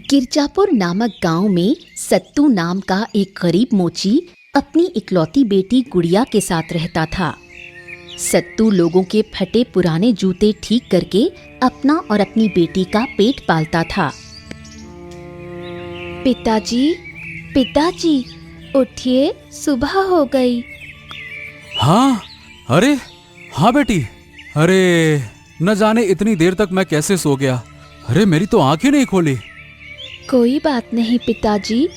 गिरजापुर नामक गांव में सत्तू नाम का एक गरीब मोची अपनी इकलौती बेटी गुड़िया के साथ रहता था। सत्तू लोगों के फटे पुराने जूते ठीक करके अपना और अपनी बेटी का पेट पालता था। पिताजी, पिताजी, उठिए, सुबह हो गई। हाँ, अरे हाँ बेटी, अरे न जाने इतनी देर तक मैं कैसे सो गया। अरे मेरी तो आंख ही नहीं खोली। कोई बात नहीं पिताजी,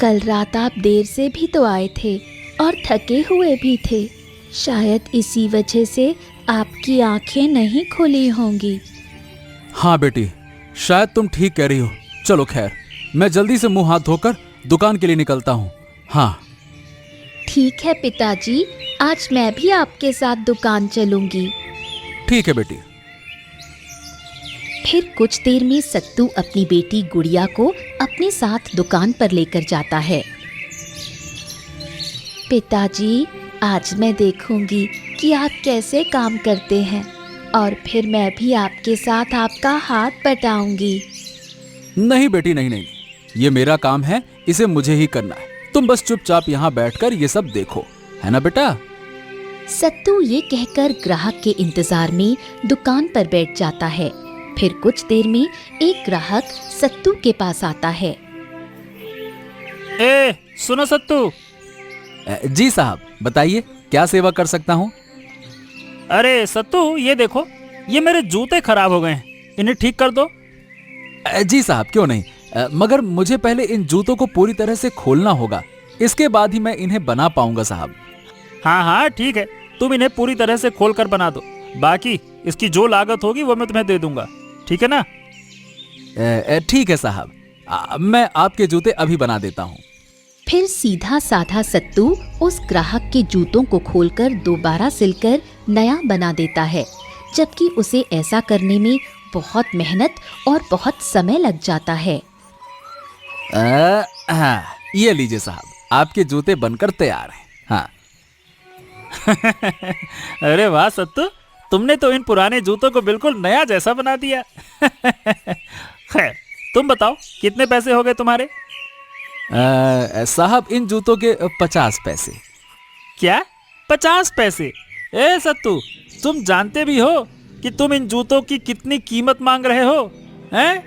कल रात आप देर से भी तो आए थे और थके हुए भी थे। शायद इसी वजह से आपकी आंखें नहीं खुली होंगी। हाँ बेटी, शायद तुम ठीक कह रही हो। चलो खैर, मैं जल्दी से मुंह हाथ धोकर दुकान के लिए निकलता हूँ। हाँ ठीक है पिताजी, आज मैं भी आपके साथ दुकान चलूंगी। ठीक है बेटी। फिर कुछ देर में सत्तू अपनी बेटी गुड़िया को अपने साथ दुकान पर लेकर जाता है। पिताजी, आज मैं देखूंगी कि आप कैसे काम करते हैं और फिर मैं भी आपके साथ आपका हाथ बटाऊंगी। नहीं बेटी, नहीं नहीं, ये मेरा काम है, इसे मुझे ही करना है। तुम बस चुपचाप यहाँ बैठकर ये सब देखो, है ना बेटा। सत्तू ये कहकर ग्राहक के इंतजार में दुकान पर बैठ जाता है। फिर कुछ देर में एक ग्राहक सत्तू के पास आता है। ए, सुनो सत्तू। जी साहब, बताइए क्या सेवा कर सकता हूँ। अरे सत्तू, ये देखो, ये मेरे जूते खराब हो गए हैं, इन्हें ठीक कर दो। जी साहब, क्यों नहीं, मगर मुझे पहले इन जूतों को पूरी तरह से खोलना होगा, इसके बाद ही मैं इन्हें बना पाऊंगा साहब। हाँ हाँ ठीक है, तुम इन्हें पूरी तरह से खोल कर बना दो, बाकी इसकी जो लागत होगी वो मैं तुम्हें दे दूंगा, ठीक है ना। ठीक है साहब, मैं आपके जूते अभी बना देता हूँ। फिर सीधा साधा सत्तू उस ग्राहक के जूतों को खोलकर दोबारा सिलकर नया बना देता है, जबकि उसे ऐसा करने में बहुत मेहनत और बहुत समय लग जाता है। हाँ, ये लीजिए साहब, आपके जूते बनकर तैयार हैं। हाँ। अरे वाह सत्तू, तुमने तो इन पुराने जूतों को बिल्कुल नया जैसा बना दिया। खैर, तुम बताओ कितने पैसे हो गए तुम्हारे। साहब, इन जूतों के 50 पैसे। क्या 50 पैसे? ए सत्तू, तुम जानते भी हो कि तुम इन जूतों की कितनी कीमत मांग रहे हो, हैं?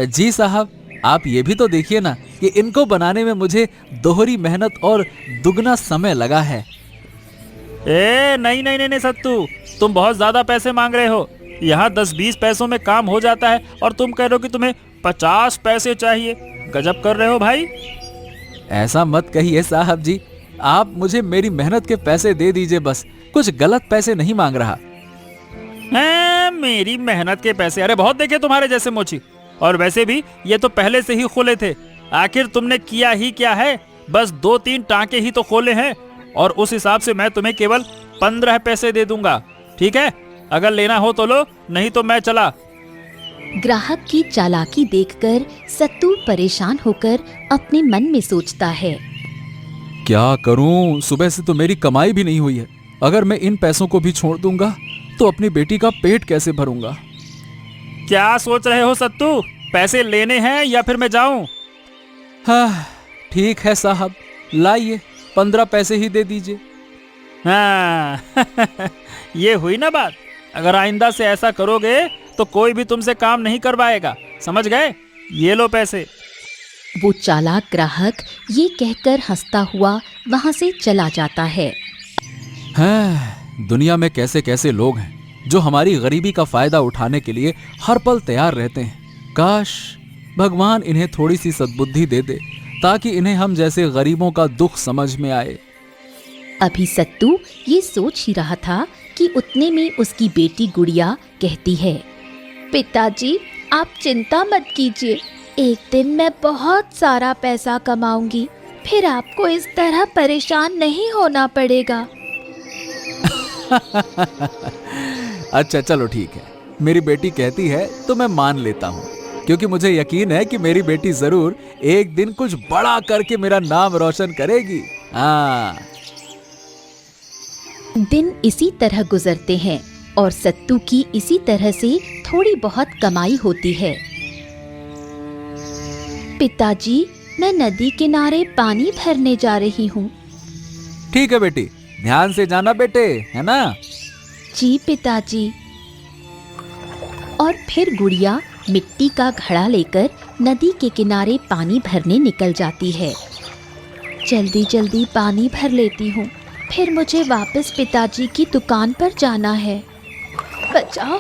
जी साहब, आप ये भी तो देखिए ना कि इनको बनाने में मुझे दोहरी मेहनत और दुगना समय लगा है। ए नहीं नहीं नहीं सत्तू, तुम बहुत ज्यादा पैसे मांग रहे हो। यहाँ 10-20 पैसों में काम हो जाता है और तुम कह रहे हो कि तुम्हें 50 पैसे चाहिए। गजब कर रहे हो भाई। ऐसा मत कहिए साहब जी, आप मुझे मेरी मेहनत के पैसे दे दीजिए बस, कुछ गलत पैसे नहीं मांग रहा। मेरी मेहनत के पैसे? अरे बहुत देखे तुम्हारे जैसे मोची, और वैसे भी ये तो पहले से ही खोले थे। आखिर तुमने किया ही क्या है, बस 2-3 टांके ही तो खोले हैं, और उस हिसाब से मैं तुम्हें केवल 15 पैसे दे दूंगा, ठीक है। अगर लेना हो तो लो, नहीं तो मैं चला। ग्राहक की चालाकी देखकर सत्तू परेशान होकर अपने मन में सोचता है, क्या करूं, सुबह से तो मेरी कमाई भी नहीं हुई है। अगर मैं इन पैसों को भी छोड़ दूंगा तो अपनी बेटी का पेट कैसे भरूंगा। क्या सोच रहे हो सत्तू, पैसे लेने हैं या फिर मैं जाऊं? हाँ ठीक है साहब, लाइए 15 पैसे ही दे दीजिए। हाँ ये हुई ना बात। अगर आइंदा से ऐसा करोगे तो कोई भी तुमसे काम नहीं करवाएगा, समझ गए। ये लो पैसे। वो चालाक ग्राहक ये कहकर हंसता हुआ वहां से चला जाता है। हाँ, दुनिया में कैसे कैसे लोग हैं जो हमारी गरीबी का फायदा उठाने के लिए हर पल तैयार रहते हैं। काश भगवान इन्हें थोड़ी सी सद्बुद्धि दे दे ताकि इन्हें हम जैसे गरीबों का दुख समझ में आए। अभी सत्तू ये सोच ही रहा था कि उतने में उसकी बेटी गुड़िया कहती है, पिताजी आप चिंता मत कीजिए, एक दिन मैं बहुत सारा पैसा कमाऊंगी, फिर आपको इस तरह परेशान नहीं होना पड़ेगा। अच्छा चलो ठीक है, मेरी बेटी कहती है तो मैं मान लेता हूँ, क्योंकि मुझे यकीन है कि मेरी बेटी जरूर एक दिन कुछ बड़ा करके मेरा नाम रोशन करेगी। हाँ। दिन इसी तरह गुजरते हैं और सत्तू की इसी तरह से थोड़ी बहुत कमाई होती है। पिताजी, मैं नदी किनारे पानी भरने जा रही हूँ। ठीक है बेटी, ध्यान से जाना बेटे, है ना? जी पिताजी। और फिर गुड़िया मिट्टी का घड़ा लेकर नदी के किनारे पानी भरने निकल जाती है। जल्दी जल्दी पानी भर लेती हूँ, फिर मुझे वापस पिताजी की दुकान पर जाना है। बचाओ,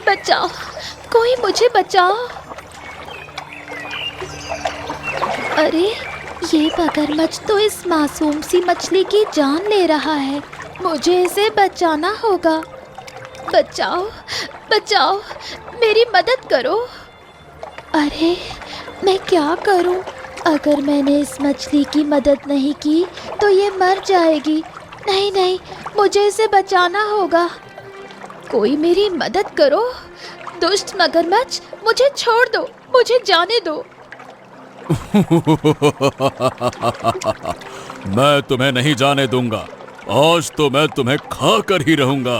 बचाओ, कोई मुझे बचाओ। अरे, ये मगरमच्छ तो इस मासूम सी मछली की जान ले रहा है। मुझे इसे बचाना होगा। बचाओ, बचाओ, मेरी मदद करो। अरे, मैं क्या करूं? अगर मैंने इस मछली की मदद नहीं की तो ये मर जाएगी। नहीं नहीं, मुझे इसे बचाना होगा। कोई मेरी मदद करो। दुष्ट मगरमच्छ, मुझे छोड़ दो, मुझे जाने दो। मैं तुम्हें नहीं जाने दूंगा। आज तो मैं तुम्हें खा कर ही रहूंगा।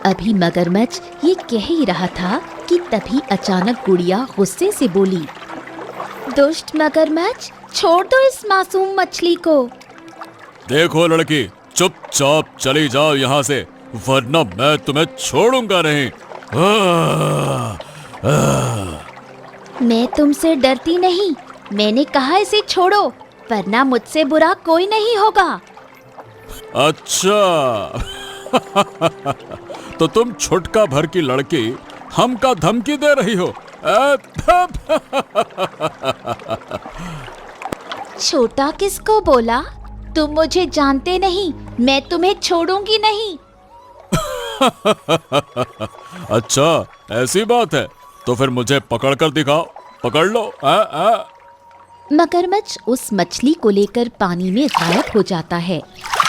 अभी मगरमच्छ ये कह ही रहा था कि तभी अचानक गुड़िया गुस्से से बोली, दुष्ट मगरमच्छ, छोड़ दो इस मासूम मछली को। देखो लड़की, चुपचाप चली जाओ यहाँ से, वरना मैं तुम्हें छोड़ूंगा नहीं। मैं तुमसे डरती नहीं, मैंने कहा इसे छोड़ो, वरना मुझसे बुरा कोई नहीं होगा। अच्छा, तो तुम छुटका भर की लड़की हमका धमकी दे रही हो। छोटा किसको बोला? तुम मुझे जानते नहीं, मैं तुम्हें छोड़ूंगी नहीं। अच्छा, ऐसी बात है, तो फिर मुझे पकड़ कर दिखाओ, पकड़ लो। मगरमच्छ उस मछली को लेकर पानी में गायब हो जाता है।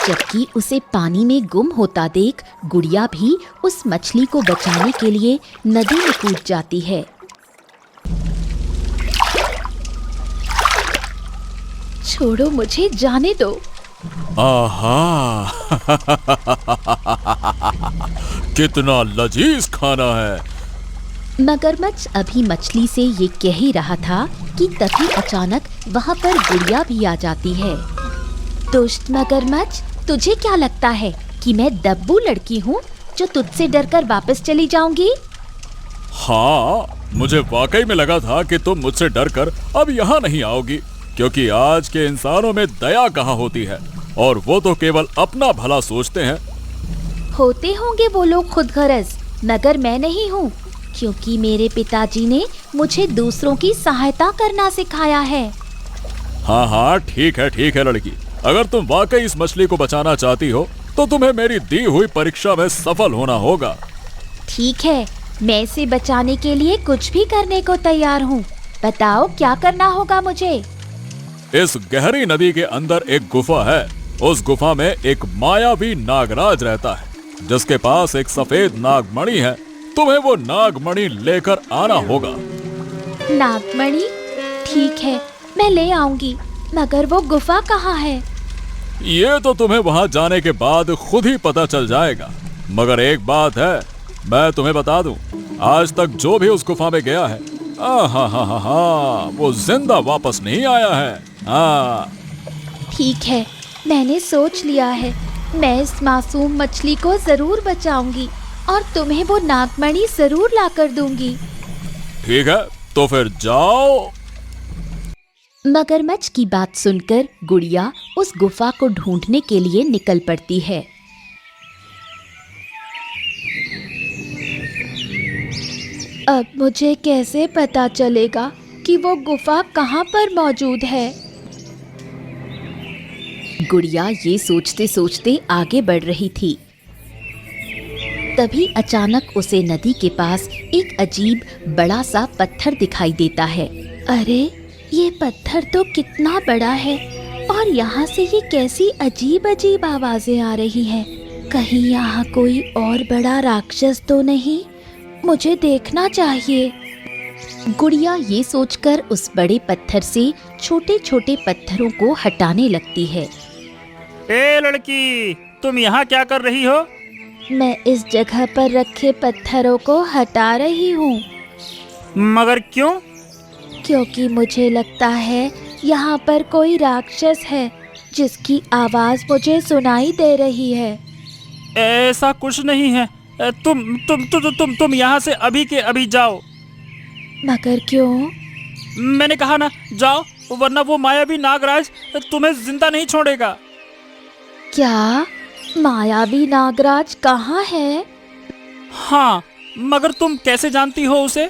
जबकि उसे पानी में गुम होता देख गुड़िया भी उस मछली को बचाने के लिए नदी में कूद जाती है। छोड़ो, मुझे जाने दो। आहा, कितना लजीज खाना है। मगरमच्छ अभी मछली से ये कह ही रहा था कि तभी अचानक वहाँ पर गुड़िया भी आ जाती है। दुष्ट मगरमच्छ, तुझे क्या लगता है कि मैं दब्बू लड़की हूँ जो तुझसे डरकर वापस चली जाऊंगी? हाँ, मुझे वाकई में लगा था कि तुम मुझसे डरकर अब यहाँ नहीं आओगी, क्योंकि आज के इंसानों में दया कहाँ होती है, और वो तो केवल अपना भला सोचते हैं। होते होंगे वो लोग खुदगर्ज, मगर मैं नहीं हूँ, क्योंकि मेरे पिताजी ने मुझे दूसरों की सहायता करना सिखाया है। हाँ हाँ, ठीक है लड़की, अगर तुम वाकई इस मछली को बचाना चाहती हो तो तुम्हें मेरी दी हुई परीक्षा में सफल होना होगा। ठीक है, मैं इसे बचाने के लिए कुछ भी करने को तैयार हूँ। बताओ क्या करना होगा मुझे? इस गहरी नदी के अंदर एक गुफा है। उस गुफा में एक मायावी नागराज रहता है, जिसके पास एक सफेद नागमणि है। तुम्हें वो नागमणि लेकर आना होगा। नागमणि? ठीक है, मैं ले आऊंगी, मगर वो गुफा कहाँ है? ये तो तुम्हें वहाँ जाने के बाद खुद ही पता चल जाएगा। मगर एक बात है, मैं तुम्हें बता दूं, आज तक जो भी उस गुफा में गया है, वो जिंदा वापस नहीं आया है। ठीक है, मैंने सोच लिया है, मैं इस मासूम मछली को जरूर बचाऊंगी और तुम्हें वो नागमणि जरूर लाकर दूंगी। ठीक है, तो फिर जाओ। मगरमच्छ की बात सुनकर गुड़िया उस गुफा को ढूंढने के लिए निकल पड़ती है। अब मुझे कैसे पता चलेगा कि वो गुफा कहाँ पर मौजूद है? गुड़िया ये सोचते सोचते आगे बढ़ रही थी। तभी अचानक उसे नदी के पास एक अजीब बड़ा सा पत्थर दिखाई देता है। अरे, ये पत्थर तो कितना बड़ा है, और यहाँ से ये कैसी अजीब अजीब आवाजें आ रही हैं। कहीं यहाँ कोई और बड़ा राक्षस तो नहीं? मुझे देखना चाहिए। गुड़िया ये सोचकर उस बड़े पत्थर से छोटे छोटे पत्थरों को हटाने लगती है। ए लड़की, तुम यहाँ क्या कर रही हो? मैं इस जगह पर रखे पत्थरों को हटा रही हूँ। मगर क्यों? क्योंकि मुझे लगता है यहाँ पर कोई राक्षस है जिसकी आवाज मुझे सुनाई दे रही है। ऐसा कुछ नहीं है। तुम यहाँ से अभी के अभी जाओ। मगर क्यों? मैंने कहा ना, जाओ, वरना वो मायावी नागराज तुम्हें जिंदा नहीं छोड़ेगा। क्या मायावी नागराज कहाँ है? हाँ, मगर तुम कैसे जानती हो उसे?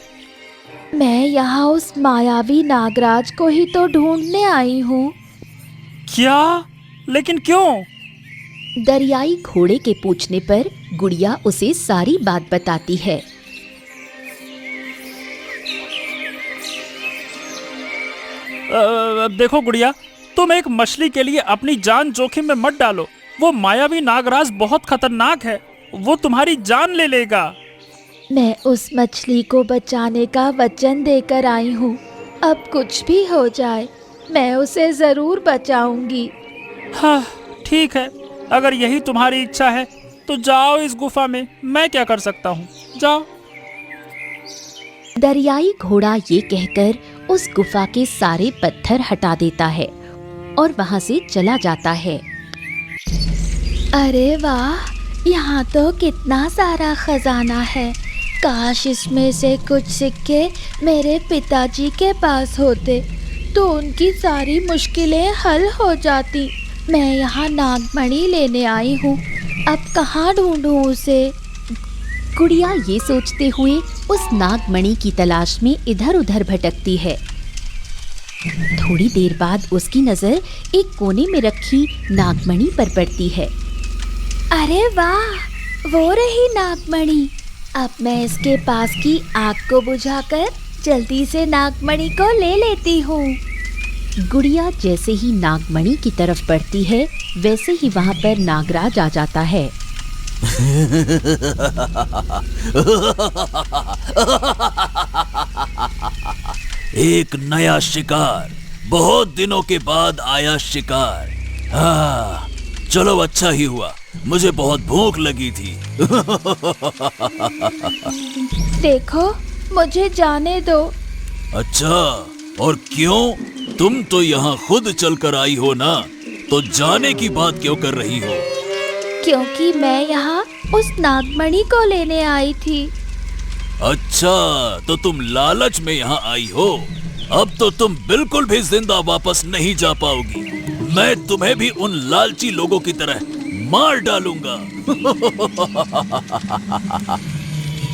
मैं यहाँ उस मायावी नागराज को ही तो ढूंढने आई हूँ। क्या? लेकिन क्यों? दरियाई घोड़े के पूछने पर गुड़िया उसे सारी बात बताती है। देखो गुड़िया, तुम एक मछली के लिए अपनी जान जोखिम में मत डालो। वो मायावी नागराज बहुत खतरनाक है, वो तुम्हारी जान ले लेगा। मैं उस मछली को बचाने का वचन देकर आई हूँ। अब कुछ भी हो जाए, मैं उसे जरूर बचाऊंगी। हाँ, ठीक है, अगर यही तुम्हारी इच्छा है तो जाओ इस गुफा में। मैं क्या कर सकता हूँ, जाओ। दरियाई घोड़ा ये कहकर उस गुफा के सारे पत्थर हटा देता है और वहां से चला जाता है। अरे वाह, यहाँ तो कितना सारा खजाना है। काश इसमें से कुछ सिक्के मेरे पिताजी के पास होते तो उनकी सारी मुश्किलें हल हो जाती। मैं यहाँ नागमणि लेने आई हूँ, अब कहाँ ढूंढूं उसे? गुड़िया ये सोचते हुए उस नागमणि की तलाश में इधर उधर भटकती है। थोड़ी देर बाद उसकी नजर एक कोने में रखी नागमणि पर पड़ती है। अरे वाह, वो रही नागमणि। अब मैं इसके पास की आग को बुझाकर जल्दी से नागमणि को ले लेती हूँ। गुड़िया जैसे ही नागमणि की तरफ बढ़ती है, वैसे ही वहाँ पर नागराज आ जाता है। एक नया शिकार, बहुत दिनों के बाद आया शिकार। हाँ, चलो अच्छा ही हुआ, मुझे बहुत भूख लगी थी। देखो, मुझे जाने दो। अच्छा, और क्यों? तुम तो यहाँ खुद चलकर आई हो ना, तो जाने की बात क्यों कर रही हो? क्योंकि मैं यहाँ उस नागमणि को लेने आई थी। अच्छा, तो तुम लालच में यहाँ आई हो। अब तो तुम बिल्कुल भी जिंदा वापस नहीं जा पाओगी। मैं तुम्हें भी उन लालची लोगों की तरह मार डालूंगा।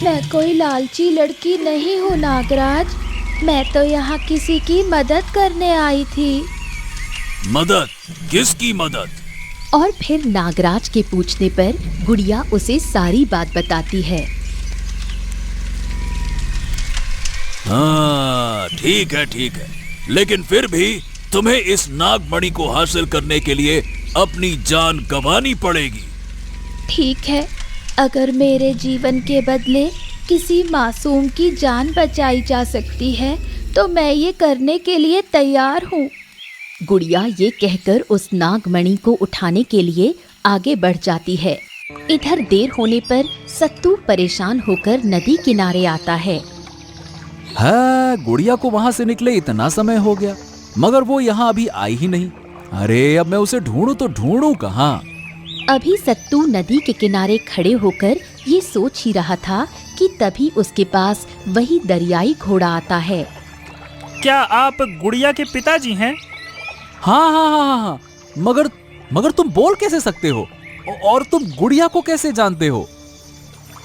मैं कोई लालची लड़की नहीं हूँ नागराज, मैं तो यहाँ किसी की मदद करने आई थी। मदद? किसकी मदद? और फिर नागराज के पूछने पर गुड़िया उसे सारी बात बताती है। हाँ, ठीक है, ठीक है, लेकिन फिर भी तुम्हें इस नागमणि को हासिल करने के लिए अपनी जान गंवानी पड़ेगी। ठीक है, अगर मेरे जीवन के बदले किसी मासूम की जान बचाई जा सकती है तो मैं ये करने के लिए तैयार हूँ। गुड़िया ये कहकर उस नागमणि को उठाने के लिए आगे बढ़ जाती है। इधर देर होने पर सत्तू परेशान होकर नदी किनारे आता है। गुड़िया को वहां से निकले इतना समय हो गया, मगर वो यहाँ अभी आई ही नहीं। अरे अब मैं उसे ढूंढूं तो ढूंढूं कहाँ? अभी सत्तू नदी के किनारे खड़े होकर ये सोच ही रहा था कि तभी उसके पास वही दरियाई घोड़ा आता है। क्या आप गुड़िया के पिताजी हैं? हाँ हाँ हाँ हाँ हाँ, मगर तुम बोल कैसे सकते हो? और तुम गुड़िया को कैसे जानते हो?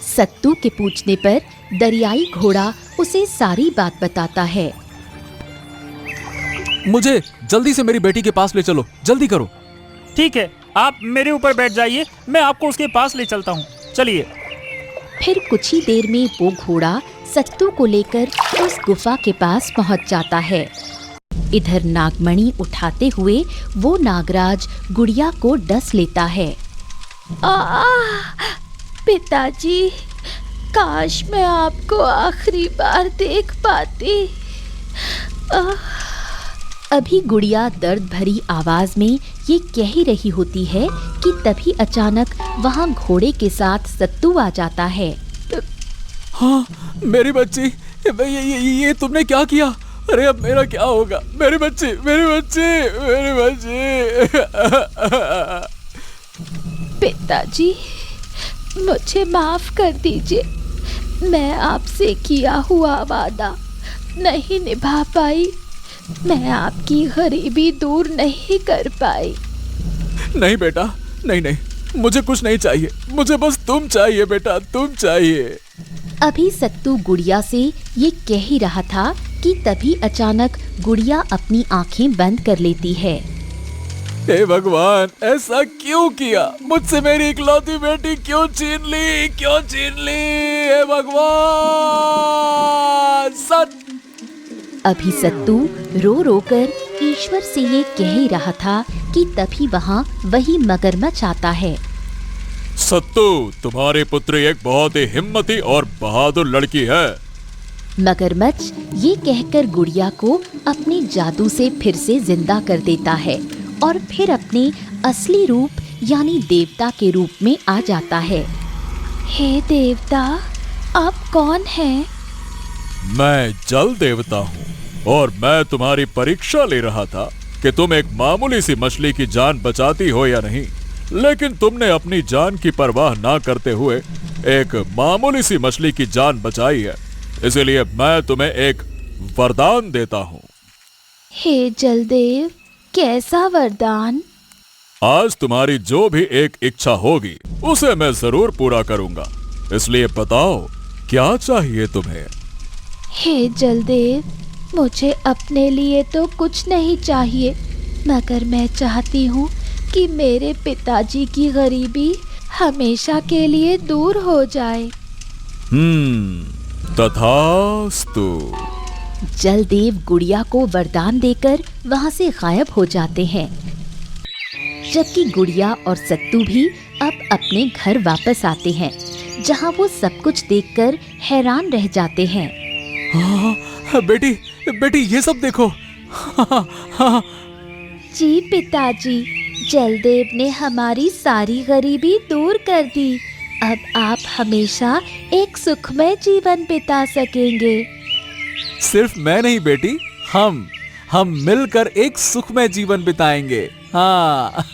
सत्तू के पूछने पर दरियाई घोड़ा उसे सारी बात बताता है। मुझे जल्दी से मेरी बेटी के पास ले चलो, जल्दी करो। ठीक है, आप मेरे ऊपर बैठ जाइए, मैं आपको उसके पास ले चलता हूँ। चलिए। फिर कुछ ही देर में वो घोड़ा सत्तू को लेकर उस गुफा के पास पहुँच जाता है। इधर नागमणि उठाते हुए वो नागराज गुड़िया को डस लेता है। पिताजी, काश मैं आपको आखिरी बार देख पाती। अभी गुड़िया दर्द भरी आवाज में ये कह ही रही होती है कि तभी अचानक वहाँ घोड़े के साथ सत्तू आ जाता है। हाँ, मेरी बच्ची, ये तुमने क्या किया? अरे अब मेरा क्या होगा? मेरे बच्चे, मेरे बच्चे, मेरे बच्चे। पिताजी, मुझे माफ कर दीजिए। मैं आपसे किया हुआ वादा नहीं निभा पाई। मैं आपकी गरीबी दूर नहीं कर पाई। नहीं बेटा, नहीं नहीं, मुझे कुछ नहीं चाहिए, मुझे बस तुम चाहिए बेटा, तुम चाहिए। अभी सत्तू गुड़िया से ये कह ही रहा था कि तभी अचानक गुड़िया अपनी आंखें बंद कर लेती है। हे भगवान, ऐसा क्यों किया? मुझसे मेरी इकलौती बेटी क्यों छीन ली? क्यों छीन ली? हे भगवान! अभी सत्तू रो रो कर ईश्वर से ये कह ही रहा था कि तभी वहाँ वही मगरमच्छ आता है। सत्तू, तुम्हारी पुत्री एक बहुत ही हिम्मती और बहादुर लड़की है। मगरमच्छ ये कहकर गुड़िया को अपने जादू से फिर से जिंदा कर देता है और फिर अपने असली रूप यानी देवता के रूप में आ जाता है। हे देवता, आप कौन हैं? मैं जल देवता हूँ और मैं तुम्हारी परीक्षा ले रहा था कि तुम एक मामूली सी मछली की जान बचाती हो या नहीं। लेकिन तुमने अपनी जान की परवाह ना करते हुए एक मामूली सी मछली की जान बचाई है, इसलिए मैं तुम्हें एक वरदान देता हूँ। हे जलदेव, कैसा वरदान? आज तुम्हारी जो भी एक इच्छा होगी उसे मैं जरूर पूरा करूंगा, इसलिए बताओ क्या चाहिए तुम्हें। हे जलदेव, मुझे अपने लिए तो कुछ नहीं चाहिए, मगर मैं चाहती हूँ कि मेरे पिताजी की गरीबी हमेशा के लिए दूर हो जाए। तथास्तु। जलदेव गुड़िया को वरदान देकर वहाँ से गायब हो जाते हैं, जबकि गुड़िया और सत्तू भी अब अपने घर वापस आते हैं, जहाँ वो सब कुछ देखकर हैरान रह जाते हैं। हाँ, बेटी, बेटी, ये सब देखो। जी पिताजी, जलदेव ने हमारी सारी गरीबी दूर कर दी। अब आप हमेशा एक सुखमय जीवन बिता सकेंगे। सिर्फ मैं नहीं बेटी, हम मिलकर एक सुखमय जीवन बिताएंगे। हाँ।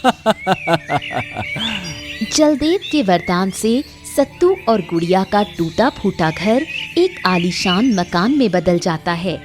जलदेव के वरदान से सत्तू और गुड़िया का टूटा फूटा घर एक आलीशान मकान में बदल जाता है।